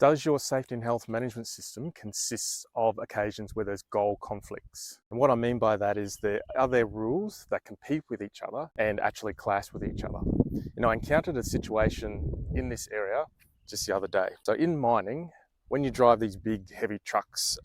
Does your safety and health management system consist of occasions where there's goal conflicts? And what I mean by that is are there rules that compete with each other and actually clash with each other? I encountered a situation in this area just the other day. So in mining, when you drive these big heavy trucks,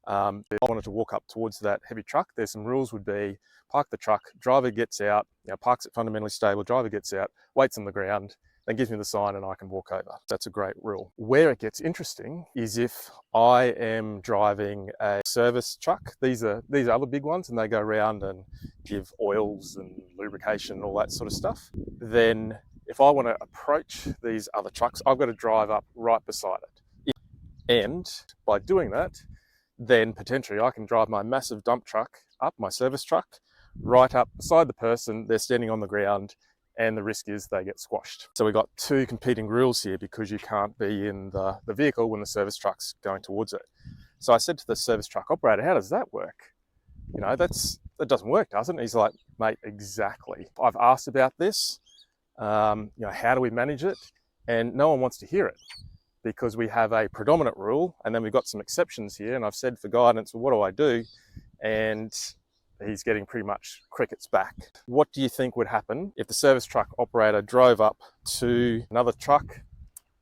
I wanted to walk up towards that heavy truck. There's some rules would be park the truck, driver gets out, parks it fundamentally stable, driver gets out, waits on the ground, then gives me the sign and I can walk over. That's a great rule. Where it gets interesting is if I am driving a service truck. These are other big ones and they go around and give oils and lubrication and all that sort of stuff. Then if I want to approach these other trucks, I've got to drive up right beside it. And by doing that, then potentially I can drive my massive dump truck up, my service truck, right up beside the person. They're standing on the ground and the risk is they get squashed. So we've got two competing rules here because you can't be in the vehicle when the service truck's going towards it. So I said to the service truck operator, how does that work? That doesn't work, does it? And he's like, mate, exactly. I've asked about this, how do we manage it? And no one wants to hear it because we have a predominant rule and then we've got some exceptions here. And I've said for guidance, well, what do I do? And he's getting pretty much crickets back. What do you think would happen if the service truck operator drove up to another truck,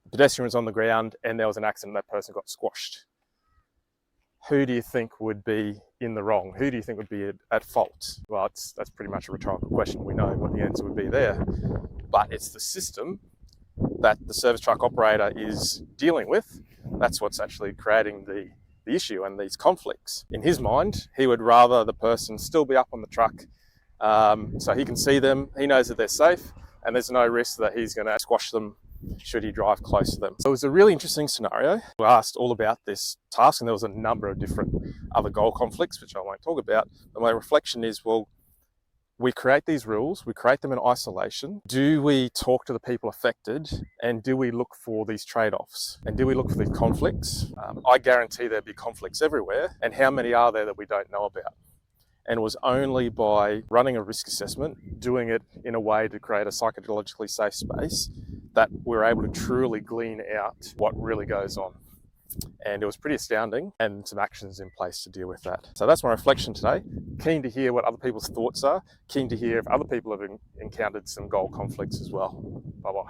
the pedestrian was on the ground and there was an accident and that person got squashed? Who do you think would be in the wrong? Who do you think would be at fault? Well, that's pretty much a rhetorical question. We know what the answer would be there, but it's the system that the service truck operator is dealing with. That's what's actually creating the issue and these conflicts. In his mind, he would rather the person still be up on the truck so he can see them, he knows that they're safe, and there's no risk that he's going to squash them should he drive close to them. So it was a really interesting scenario. We asked all about this task and there was a number of different other goal conflicts, which I won't talk about. But my reflection is, well, we create these rules, we create them in isolation. Do we talk to the people affected and do we look for these trade-offs? And do we look for these conflicts? I guarantee there'll be conflicts everywhere. And how many are there that we don't know about? And it was only by running a risk assessment, doing it in a way to create a psychologically safe space, that we're able to truly glean out what really goes on. And it was pretty astounding and some actions in place to deal with that. So that's my reflection today. Keen to hear what other people's thoughts are. Keen to hear if other people have encountered some goal conflicts as well. Bye-bye.